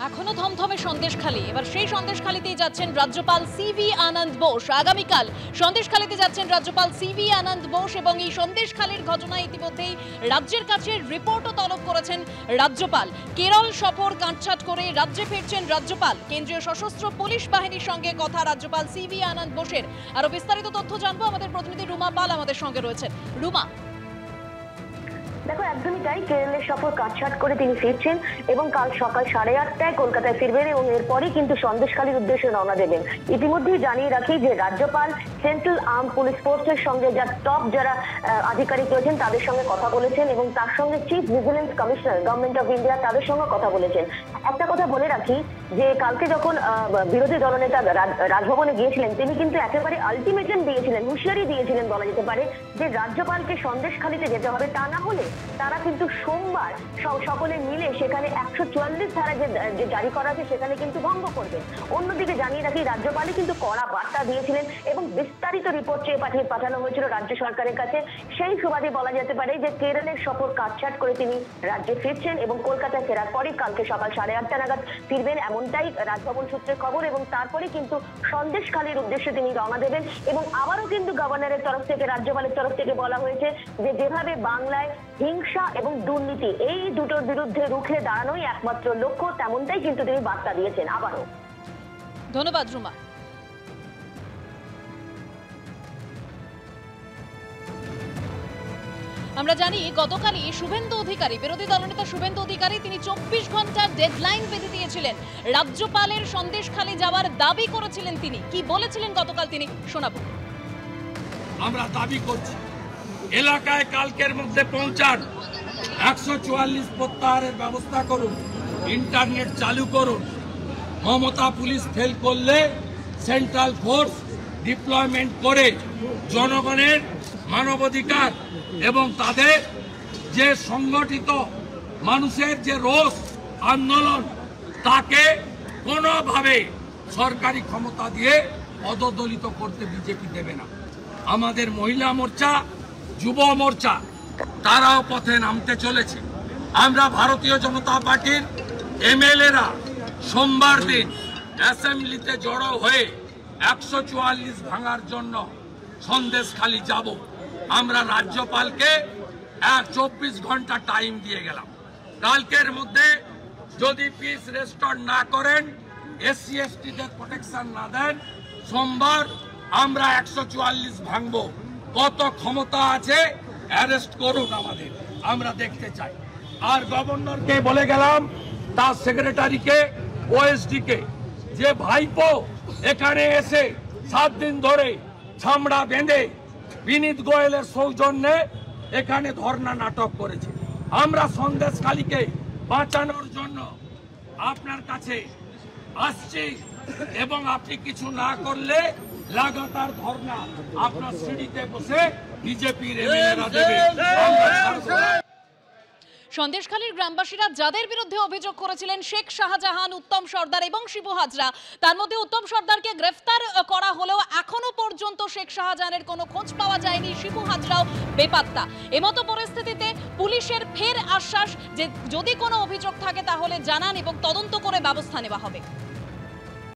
এখনো থমথমে সন্দেশখালী। এবার সেই সন্দেশখালীতেই যাচ্ছেন রাজ্যপাল সিভি আনন্দ বোস। আগামীকাল সন্দেশখালীতে যাচ্ছেন রাজ্যপাল সিভি আনন্দ বোস এবং এই সন্দেশখালীর ঘটনায় ইতিমধ্যেই রাজ্যের কাছে রিপোর্টও তলব করেছেন রাজ্যপাল। কেরল সফর কাটছাঁট করে রাজ্যে ফিরছেন রাজ্যপাল। কেন্দ্রীয় সশস্ত্র পুলিশ বাহিনীর সঙ্গে কথা রাজ্যপাল সিভি আনন্দ বোসের। আরো বিস্তারিত তথ্য জানবো, আমাদের প্রতিনিধি রুমা পাল আমাদের সঙ্গে রয়েছেন। রুমা, দেখো একদমই তাই, কেরলের সফর কাটছাঁট করে তিনি ফিরছেন এবং কাল সকাল 8:30টায় কলকাতায় ফিরবেন এবং এরপরই কিন্তু সন্দেশখালীর উদ্দেশ্যে রওনা দেবেন। ইতিমধ্যেই জানিয়ে রাখি যে রাজ্যপাল সেন্ট্রাল আর্ম পুলিশ ফোর্সের সঙ্গে যারা আধিকারিক রয়েছেন তাদের সঙ্গে কথা বলেছেন এবং তার সঙ্গে chief vigilance commissioner government of India তাদের সঙ্গে কথা বলেছেন। একটা কথা বলে রাখি যে কালকে যখন বিরোধী দলনেতা রাজভবনে গিয়েছিলেন তিনি কিন্তু একেবারে আলটিমেটাম দিয়েছিলেন, হুঁশিয়ারি দিয়েছিলেন বলা যেতে পারে যে রাজ্যপালকে সন্দেশখালীতে যেতে হবে, তা না হলে তারা কিন্তু সোমবার সকলে মিলে সেখানে 144 ধারা যে জারি করা আছে সেখানে কিন্তু ভঙ্গ করবেন। অন্যদিকে জানিয়ে রাখি রাজ্যপালই কিন্তু কড়া বার্তা দিয়েছিলেন এবং বিস্তারিত রিপোর্ট চেয়ে পাঠানো হয়েছিল রাজ্য সরকারের কাছে। সেই সুবাদে বলা যেতে পারে যে কেরলের সফর কাটছাঁট করে তিনি রাজ্যে ফিরছেন এবং কলকাতায় ফেরার পরই কালকে সকাল 8:30টা নাগাদ ফিরবেন, এমনটাই রাজভবন সূত্রে খবর। এবং তারপরে কিন্তু সন্দেশখালীর উদ্দেশ্যে তিনি রওনা দেবেন এবং আবারও কিন্তু গভর্নরের তরফ থেকে রাজ্যপালের তরফ থেকে বলা হয়েছে যে যেভাবে বাংলায় হিংসা এবং দুর্নীতি এই দুটোর বিরুদ্ধে রুখে দাঁড়ানোই একমাত্র লক্ষ্য, তেমনটাই কিন্তু তিনি বার্তা দিয়েছেন আবারও। ধন্যবাদ রুমা। আমরা জানি গতকালই শুভেন্দু অধিকারী, বিরোধী দলনেতা শুভেন্দু অধিকারী তিনি 24 ঘন্টার ডেডলাইন বেঁধে দিয়েছিলেন। রাজ্যপালের সন্দেশখালী যাওয়ার দাবি করেছিলেন। তিনি কি বলেছিলেন গতকাল তিনি শোনাবো। আমরা দাবি করছি এলাকায় কালকের মধ্যে পৌঁছান, 144 প্রত্যাহারের ব্যবস্থা করুন, ইন্টারনেট চালু করুন। মমতা পুলিশ ফেল করলে সেন্ট্রাল ফোর্স ডিপ্লয়মেন্ট করে জনগণের মানবাধিকার এবং তাদের যে সংগঠিত মানুষের যে রোষ আন্দোলন তাকে কোনোভাবে সরকারি ক্ষমতা দিয়ে পদদলিত করতে বিজেপি দেবে না। আমাদের মহিলা মোর্চা, যুব মোর্চা তারাও পথে নামতে চলেছে। আমরা ভারতীয় জনতা পার্টির এমএলএরা সোমবার দিন অ্যাসেম্বলিতে জড়ো হয়ে 144 ভাঙার জন্য সন্দেশখালী যাব। আমরা রাজ্যপালকে 24 ঘন্টা টাইম দিয়ে গেলাম। কালকের মধ্যে যদি পিস রেস্টোর না করেন, এসসি এসটিদের প্রোটেকশন না দেন, সোমবার আমরা 144 ভাঙবো। কত ক্ষমতা আছে অ্যারেস্ট করুন আমাদের, আমরা দেখতে চাই। আর গভর্নরকে বলে গেলাম, তার সেক্রেটারিকে, ওএসডি কে, যে ভাইপো এখানে এসে 7 দিন ধরে ছামড়া বেঁধে বিনীত গোয়েলের সৌজন্যে এখানে ধর্ণা নাটক করেছে। আমরা সন্দেশখালীকে বাঁচানোর জন্য আপনার কাছে আসছি এবং আপনি কিছু না করলে লাগাতার ধর্ণা আপনার সিঁড়িতে বসে বিজেপির এমএলএরা দেবে। সন্দেশখালীর গ্রামবাসীরা যাদের বিরুদ্ধে অভিযোগ করেছিলেন শেখ শাহজাহান, উত্তম সর্দার এবং শিবু হাজরা, তার মধ্যে উত্তম সর্দারকে গ্রেফতার করা হলেও এখনো পর্যন্ত শেখ শাহজাহানের কোনো খোঁজ পাওয়া যায়নি, শিবু হাজরাও বেপাত্তা। এমতো পরিস্থিতিতে পুলিশের ফের আশ্বাস যে যদি কোনো অভিযোগ থাকে তাহলে জানান এবং তদন্ত করে ব্যবস্থা নেওয়া হবে।